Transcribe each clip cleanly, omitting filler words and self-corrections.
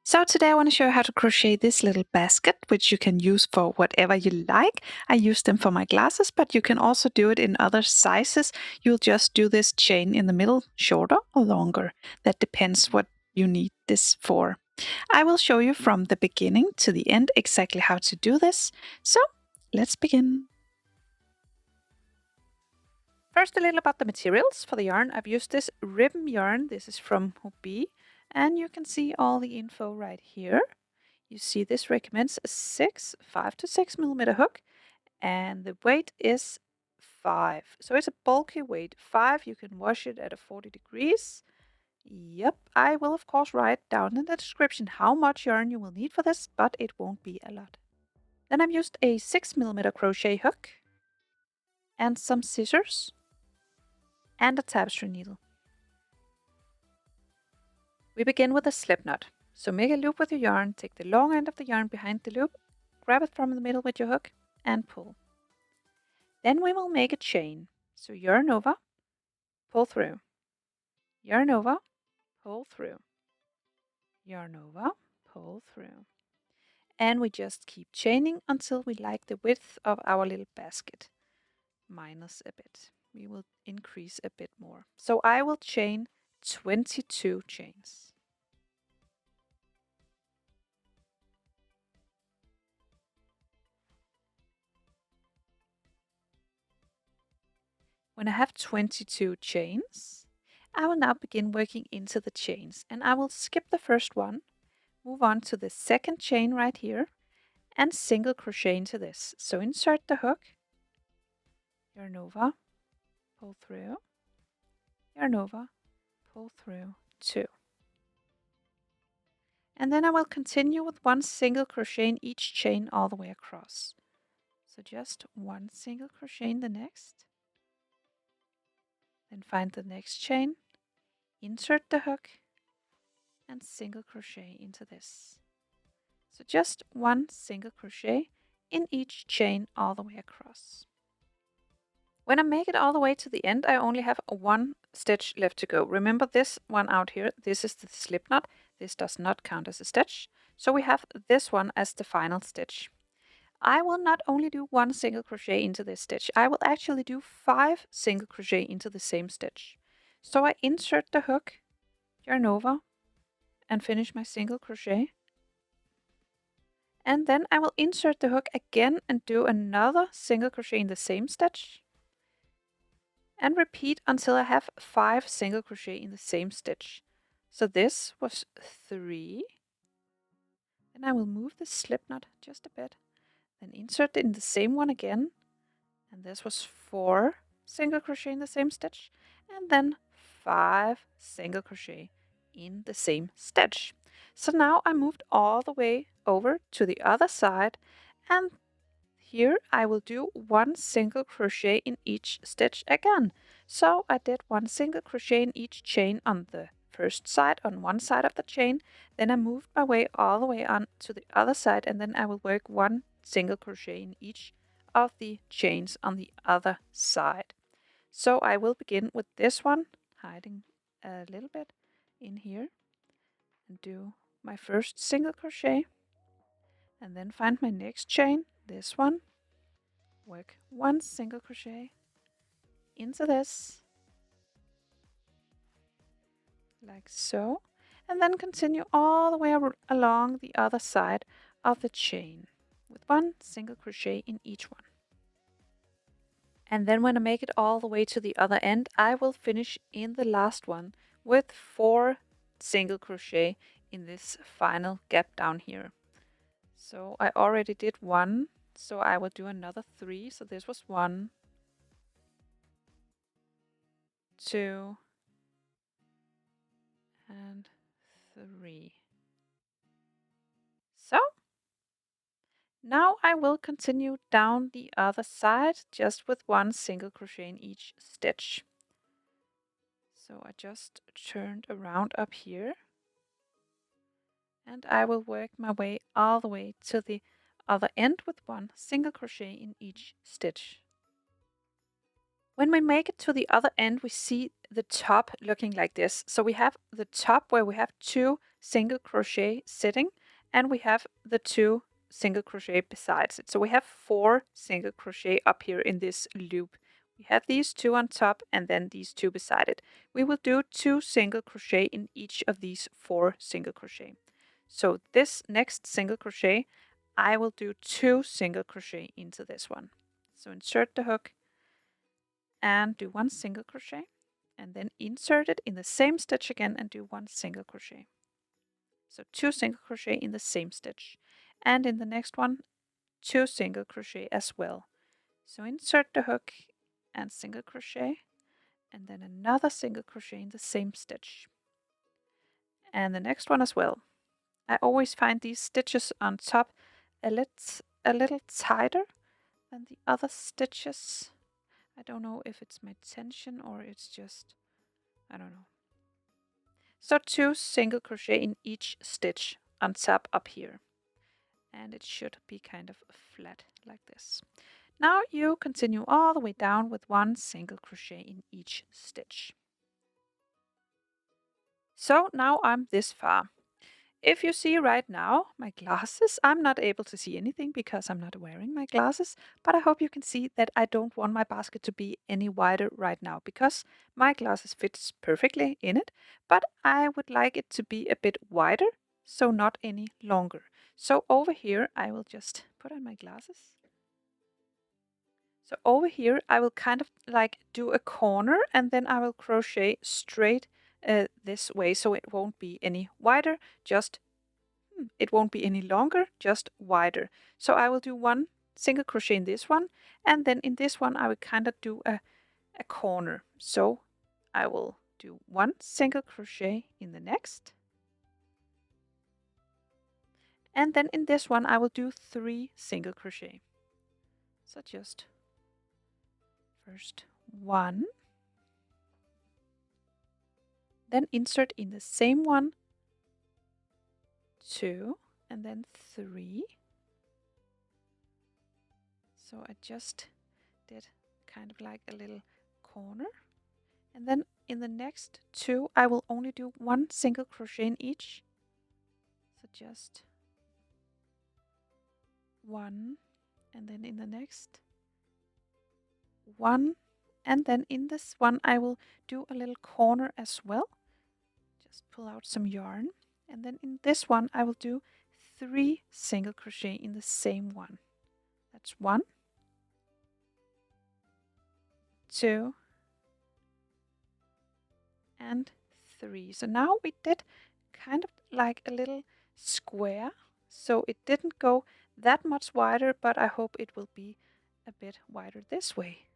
So today I want to show you how to crochet this little basket, which you can use for whatever you like. I use them for my glasses, but you can also do it in other sizes. You'll just do this chain in the middle, shorter or longer. That depends what you need this for. I will show you from the beginning to the end exactly how to do this. So let's begin. First, a little about the materials for the yarn. I've used this ribbon yarn. This is from Hobbii, and you can see all the info right here. You see this recommends a 5 to 6 millimeter hook, and the weight is 5. So it's a bulky weight. 5, you can wash it at 40 degrees. Yep, I will of course write down in the description how much yarn you will need for this, but it won't be a lot. Then I've used a 6 millimeter crochet hook and some scissors and a tapestry needle. We begin with a slip knot. So make a loop with your yarn, take the long end of the yarn behind the loop, grab it from the middle with your hook and pull. Then we will make a chain. So yarn over, pull through, yarn over, pull through, yarn over, pull through. And we just keep chaining until we like the width of our little basket, minus a bit. We will increase a bit more. So I will chain 22 chains. When I have 22 chains, I will now begin working into the chains, and I will skip the first one, move on to the second chain right here, and single crochet into this. So insert the hook, yarn over, pull through, yarn over, pull through 2. And then I will continue with 1 single crochet in each chain all the way across. So just 1 single crochet in the next, then find the next chain, insert the hook, and single crochet into this. So just 1 single crochet in each chain all the way across. When I make it all the way to the end, I only have 1 stitch left to go. Remember this one out here, this is the slip knot. This does not count as a stitch. So we have this one as the final stitch. I will not only do 1 single crochet into this stitch, I will actually do 5 single crochet into the same stitch. So I insert the hook, yarn over, and finish my single crochet. And then I will insert the hook again and do another single crochet in the same stitch. And repeat until I have 5 single crochet in the same stitch. So this was 3. Then I will move the slip knot just a bit. Then insert it in the same one again. And this was 4 single crochet in the same stitch. And then 5 single crochet in the same stitch. So now I moved all the way over to the other side, and here I will do 1 single crochet in each stitch again. So I did 1 single crochet in each chain on the first side, on one side of the chain. Then I moved my way all the way on to the other side, and then I will work 1 single crochet in each of the chains on the other side. So I will begin with this one, hiding a little bit in here, and do my first single crochet, and then find my next chain, this one, work 1 single crochet into this, like so, and then continue all the way along the other side of the chain with 1 single crochet in each one. And then when I make it all the way to the other end, I will finish in the last one with 4 single crochet in this final gap down here. So I already did 1, so I will do another 3. So this was 1, 2, and 3. So now I will continue down the other side just with 1 single crochet in each stitch. So I just turned around up here, and I will work my way all the way to the other end with 1 single crochet in each stitch. When we make it to the other end, we see the top looking like this. So we have the top where we have 2 single crochet sitting, and we have the 2 single crochet besides it. So we have 4 single crochet up here in this loop. We have these 2 on top and then these 2 beside it. We will do 2 single crochet in each of these 4 single crochet. So this next single crochet, I will do 2 single crochet into this one. So insert the hook and do 1 single crochet, and then insert it in the same stitch again and do 1 single crochet. So 2 single crochet in the same stitch, and in the next one 2 single crochet as well. So insert the hook and single crochet, and then another single crochet in the same stitch, and the next one as well. I always find these stitches on top a little tighter than the other stitches. I don't know if it's my tension or it's just, I don't know. So 2 single crochet in each stitch on top up here, and it should be kind of flat like this. Now you continue all the way down with 1 single crochet in each stitch. So now I'm this far. If you see right now my glasses, I'm not able to see anything because I'm not wearing my glasses, but I hope you can see that I don't want my basket to be any wider right now because my glasses fits perfectly in it, but I would like it to be a bit wider, so not any longer. So over here I will just put on my glasses. So over here I will kind of like do a corner and then I will crochet straight this way, so it won't be any wider, just it won't be any longer, just wider. So I will do 1 single crochet in this one, and then in this one I will kind of do a corner. So I will do 1 single crochet in the next, and then in this one I will do 3 single crochet. So just first 1, then insert in the same one 2, and then 3. So I just did kind of like a little corner, and then in the next 2 I will only do 1 single crochet in each. So just 1, and then in the next 1, and then in this one I will do a little corner as well. Just pull out some yarn, and then in this one I will do 3 single crochet in the same one. That's 1, 2, and 3. So now we did kind of like a little square, so it didn't go that much wider, but I hope it will be a bit wider this way.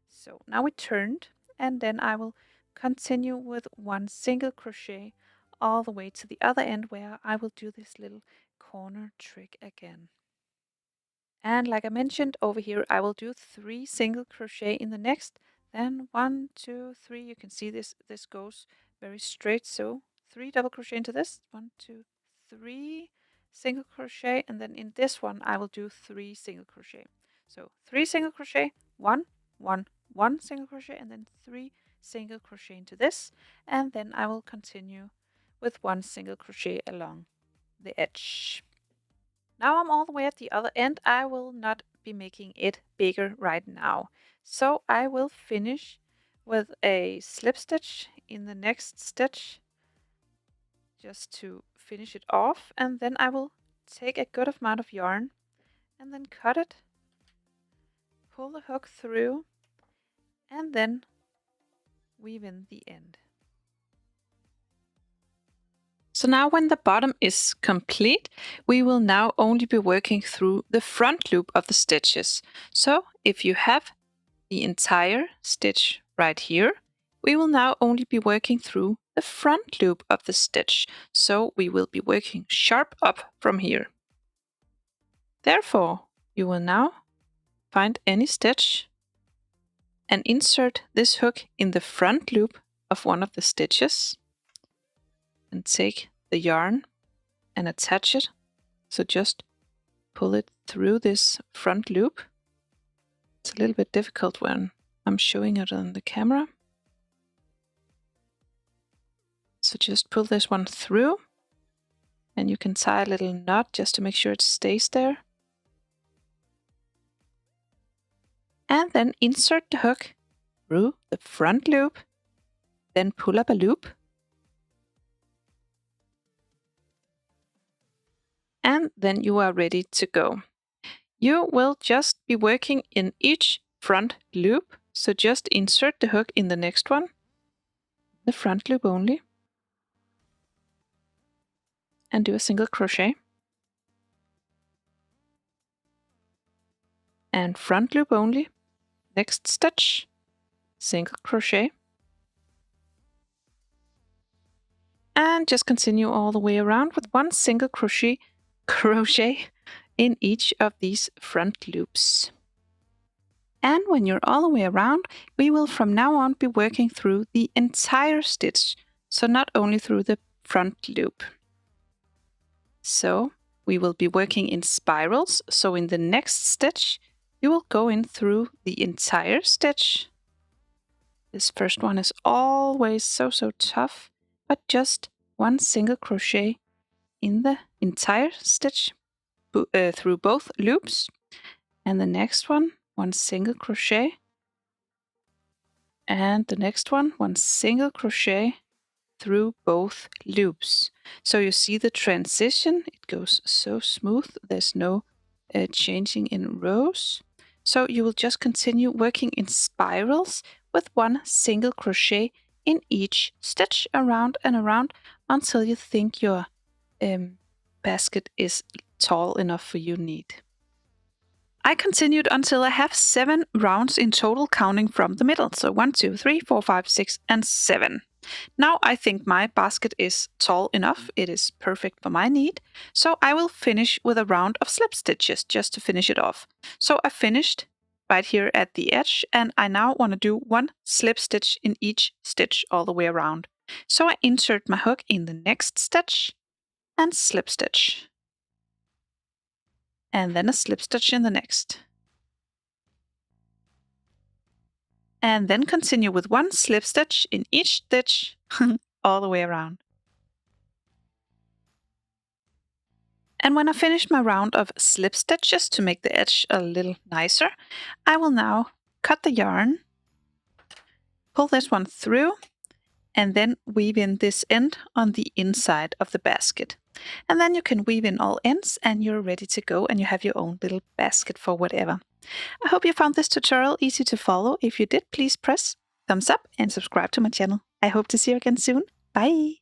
So now we turned, and then I will continue with 1 single crochet all the way to the other end where I will do this little corner trick again. And like I mentioned, over here I will do 3 single crochet in the next, then 1, 2, 3. You can see this goes very straight, so 3 double crochet into this, 1, 2, 3 single crochet, and then in this one I will do 3 single crochet. So 3 single crochet, 1, 1, 1 single crochet, and then 3 single crochet into this, and then I will continue with 1 single crochet along the edge. Now I'm all the way at the other end. I will not be making it bigger right now. So I will finish with a slip stitch in the next stitch just to finish it off, and then I will take a good amount of yarn and then cut it, pull the hook through, and then weave in the end. So now when the bottom is complete, we will now only be working through the front loop of the stitches. So if you have the entire stitch right here, we will now only be working through the front loop of the stitch. So we will be working sharp up from here. Therefore, you will now find any stitch and insert this hook in the front loop of one of the stitches and take the yarn and attach it. So just pull it through this front loop. It's a little bit difficult when I'm showing it on the camera. So just pull this one through And you can tie a little knot just to make sure it stays there. And then insert the hook through the front loop, then pull up a loop. And then you are ready to go. You will just be working in each front loop, so just insert the hook in the next one, the front loop only, and do a single crochet. And front loop only, next stitch, single crochet. And just continue all the way around with one single crochet in each of these front loops. And when you're all the way around, we will from now on be working through the entire stitch, so not only through the front loop. So we will be working in spirals, so in the next stitch you will go in through the entire stitch. This first one is always so tough, but just one single crochet in the entire stitch through both loops, and the next one single crochet, and the next one single crochet through both loops. So you see the transition, it goes so smooth, there's no changing in rows. So you will just continue working in spirals with one single crochet in each stitch, around and around, until you think your basket is tall enough for your need. I continued until I have 7 rounds in total, counting from the middle. So 1, 2, 3, 4, 5, 6, and 7. Now I think my basket is tall enough. It is perfect for my need. So I will finish with a round of slip stitches just to finish it off. So I finished right here at the edge, and I now want to do one slip stitch in each stitch all the way around. So I insert my hook in the next stitch and slip stitch. And then a slip stitch in the next. And then continue with one slip stitch in each stitch all the way around. And when I finish my round of slip stitches to make the edge a little nicer, I will now cut the yarn, pull this one through, and then weave in this end on the inside of the basket. And then you can weave in all ends and you're ready to go, and you have your own little basket for whatever. I hope you found this tutorial easy to follow. If you did, please press thumbs up and subscribe to my channel. I hope to see you again soon. Bye!